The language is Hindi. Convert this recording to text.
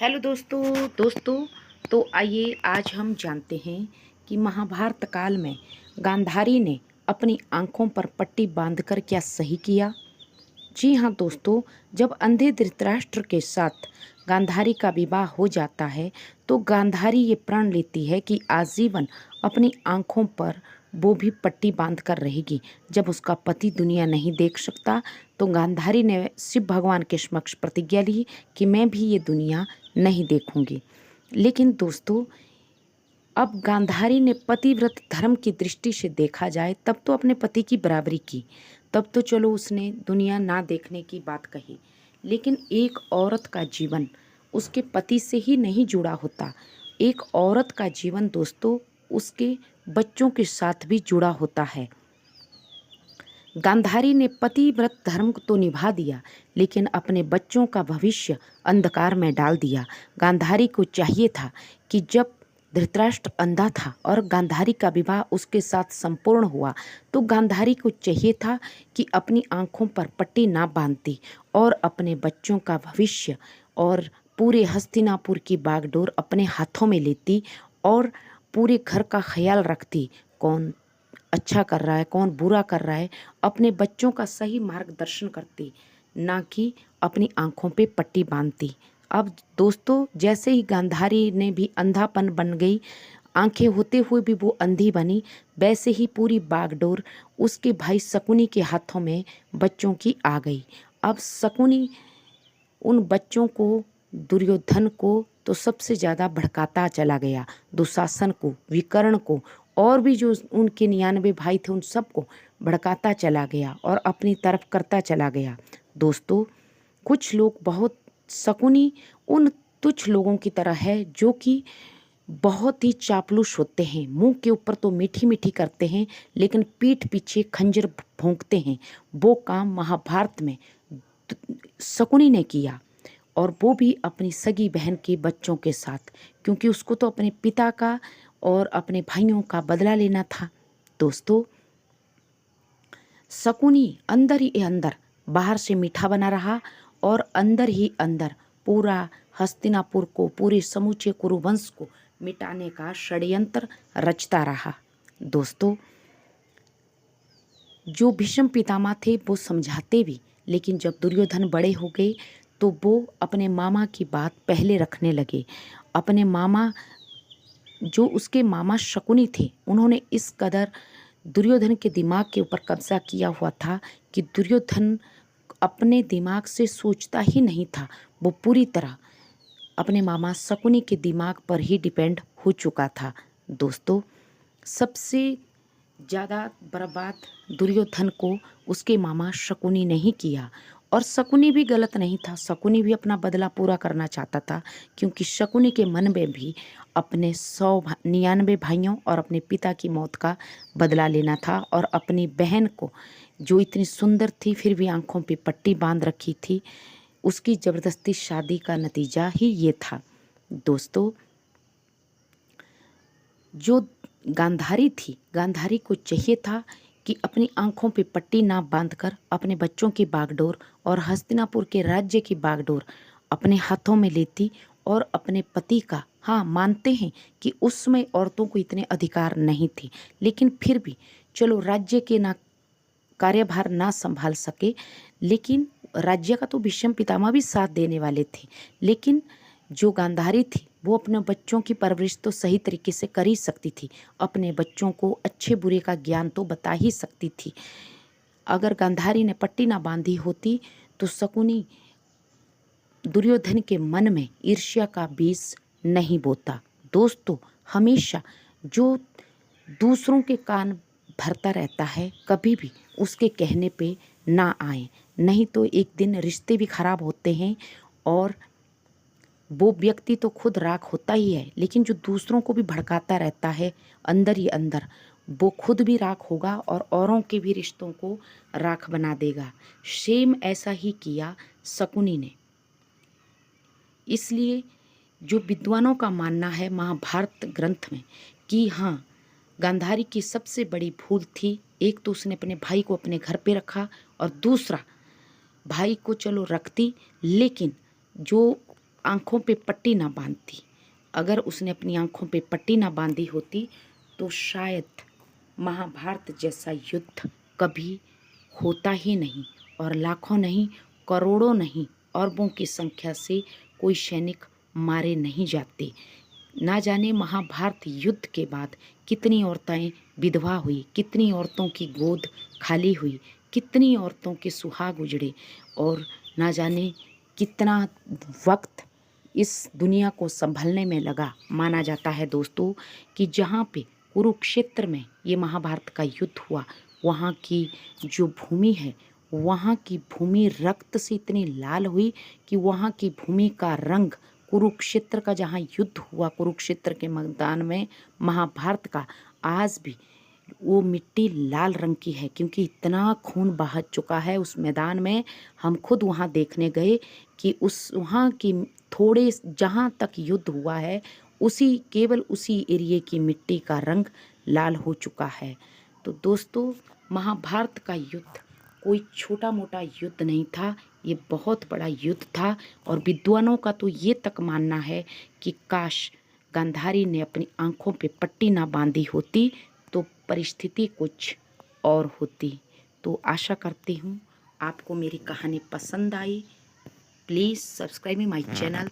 हेलो दोस्तों। तो आइए आज हम जानते हैं कि महाभारत काल में गांधारी ने अपनी आंखों पर पट्टी बांधकर क्या सही किया। जी हाँ दोस्तों, जब अंधे धृतराष्ट्र के साथ गांधारी का विवाह हो जाता है तो गांधारी ये प्रण लेती है कि आजीवन अपनी आंखों पर वो भी पट्टी बांध कर रहेगी। जब उसका पति दुनिया नहीं देख सकता तो गांधारी ने शिव भगवान के समक्ष प्रतिज्ञा ली कि मैं भी ये दुनिया नहीं देखूंगी। लेकिन दोस्तों, अब गांधारी ने पतिव्रत धर्म की दृष्टि से देखा जाए तब तो अपने पति की बराबरी की, तब तो चलो उसने दुनिया ना देखने की बात कही। लेकिन एक औरत का जीवन उसके पति से ही नहीं जुड़ा होता। एक औरत का जीवन दोस्तों उसके बच्चों के साथ भी जुड़ा होता है। गांधारी ने पतिव्रत धर्म तो निभा दिया, लेकिन अपने बच्चों का भविष्य अंधकार में डाल दिया। गांधारी को चाहिए था कि जब धृतराष्ट्र अंधा था और गांधारी का विवाह उसके साथ संपूर्ण हुआ तो गांधारी को चाहिए था कि अपनी आंखों पर पट्टी ना बांधती और अपने बच्चों का भविष्य और पूरे हस्तिनापुर की बागडोर अपने हाथों में लेती और पूरे घर का ख्याल रखती। कौन अच्छा कर रहा है, कौन बुरा कर रहा है, अपने बच्चों का सही मार्गदर्शन करती, ना कि अपनी आंखों पे पट्टी बांधती। अब दोस्तों, जैसे ही गांधारी ने भी अंधापन बन गई, आंखें होते हुए भी वो अंधी बनी, वैसे ही पूरी बागडोर उसके भाई शकुनी के हाथों में बच्चों की आ गई। अब शकुनी उन बच्चों को, दुर्योधन को तो सबसे ज़्यादा भड़काता चला गया, दुशासन को, विकर्ण को और भी जो उनके 99 भाई थे उन सबको भड़काता चला गया और अपनी तरफ करता चला गया। दोस्तों, कुछ लोग बहुत शकुनी उन तुच्छ लोगों की तरह है जो कि बहुत ही चापलूस होते हैं, मुंह के ऊपर तो मीठी मीठी करते हैं लेकिन पीठ पीछे खंजर भोंकते हैं। वो काम महाभारत में शकुनी ने किया, और वो भी अपनी सगी बहन के बच्चों के साथ, क्योंकि उसको तो अपने पिता का और अपने भाइयों का बदला लेना था। दोस्तों, शकुनी अंदर ही अंदर, बाहर से मीठा बना रहा और अंदर ही अंदर पूरा हस्तिनापुर को, पूरे समूचे कुरुवंश को मिटाने का षड्यंत्र रचता रहा। दोस्तों, जो भीष्म पितामह थे वो समझाते भी, लेकिन जब दुर्योधन बड़े हो गए तो वो अपने मामा की बात पहले रखने लगे। अपने मामा, जो उसके मामा शकुनी थे, उन्होंने इस कदर दुर्योधन के दिमाग के ऊपर कब्जा किया हुआ था कि दुर्योधन अपने दिमाग से सोचता ही नहीं था। वो पूरी तरह अपने मामा शकुनी के दिमाग पर ही डिपेंड हो चुका था। दोस्तों, सबसे ज़्यादा बर्बाद दुर्योधन को उसके मामा शकुनी ने ही किया, और शकुनी भी गलत नहीं था। शकुनी भी अपना बदला पूरा करना चाहता था, क्योंकि शकुनी के मन में भी अपने 99 भाइयों और अपने पिता की मौत का बदला लेना था, और अपनी बहन को, जो इतनी सुंदर थी फिर भी आंखों पे पट्टी बांध रखी थी, उसकी ज़बरदस्ती शादी का नतीजा ही ये था। दोस्तों, जो गांधारी थी, गांधारी को चाहिए था कि अपनी आंखों पे पट्टी ना बांधकर अपने बच्चों की बागडोर और हस्तिनापुर के राज्य की बागडोर अपने हाथों में लेती और अपने पति का, हाँ मानते हैं कि उस समय औरतों को इतने अधिकार नहीं थे, लेकिन फिर भी चलो राज्य के ना कार्यभार ना संभाल सके, लेकिन राज्य का तो भीष्म पितामह भी साथ देने वाले थे, लेकिन जो गांधारी थी वो अपने बच्चों की परवरिश तो सही तरीके से कर ही सकती थी, अपने बच्चों को अच्छे बुरे का ज्ञान तो बता ही सकती थी। अगर गांधारी ने पट्टी ना बांधी होती तो शकुनी दुर्योधन के मन में ईर्ष्या का बीज नहीं बोता। दोस्तों, हमेशा जो दूसरों के कान भरता रहता है कभी भी उसके कहने पे ना आए, नहीं तो एक दिन रिश्ते भी खराब होते हैं, और वो व्यक्ति तो खुद राख होता ही है, लेकिन जो दूसरों को भी भड़काता रहता है अंदर ही अंदर, वो खुद भी राख होगा और औरों के भी रिश्तों को राख बना देगा। सेम ऐसा ही किया शकुनी ने। इसलिए जो विद्वानों का मानना है महाभारत ग्रंथ में कि हाँ, गांधारी की सबसे बड़ी भूल थी, एक तो उसने अपने भाई को अपने घर पे रखा, और दूसरा भाई को चलो रखती, लेकिन जो आँखों पे पट्टी ना बांधती, अगर उसने अपनी आँखों पे पट्टी ना बांधी होती तो शायद महाभारत जैसा युद्ध कभी होता ही नहीं और लाखों नहीं, करोड़ों नहीं, अरबों की संख्या से कोई सैनिक मारे नहीं जाते। ना जाने महाभारत युद्ध के बाद कितनी औरतें विधवा हुई, कितनी औरतों की गोद खाली हुई, कितनी औरतों के सुहाग उजड़े और ना जाने कितना वक्त इस दुनिया को संभलने में लगा। माना जाता है दोस्तों कि जहाँ पे कुरुक्षेत्र में ये महाभारत का युद्ध हुआ, वहाँ की जो भूमि है, वहाँ की भूमि रक्त से इतनी लाल हुई कि वहाँ की भूमि का रंग कुरुक्षेत्र का, जहाँ युद्ध हुआ कुरुक्षेत्र के मैदान में महाभारत का, आज भी वो मिट्टी लाल रंग की है, क्योंकि इतना खून बह चुका है उस मैदान में। हम खुद वहाँ देखने गए कि उस वहाँ की थोड़े जहाँ तक युद्ध हुआ है उसी केवल उसी एरिए की मिट्टी का रंग लाल हो चुका है। तो दोस्तों, महाभारत का युद्ध कोई छोटा मोटा युद्ध नहीं था, ये बहुत बड़ा युद्ध था। और विद्वानों का तो ये तक मानना है कि काश गांधारी ने अपनी आँखों पे पट्टी ना बांधी होती तो परिस्थिति कुछ और होती। तो आशा करती हूँ आपको मेरी कहानी पसंद आई। Please subscribe my channel.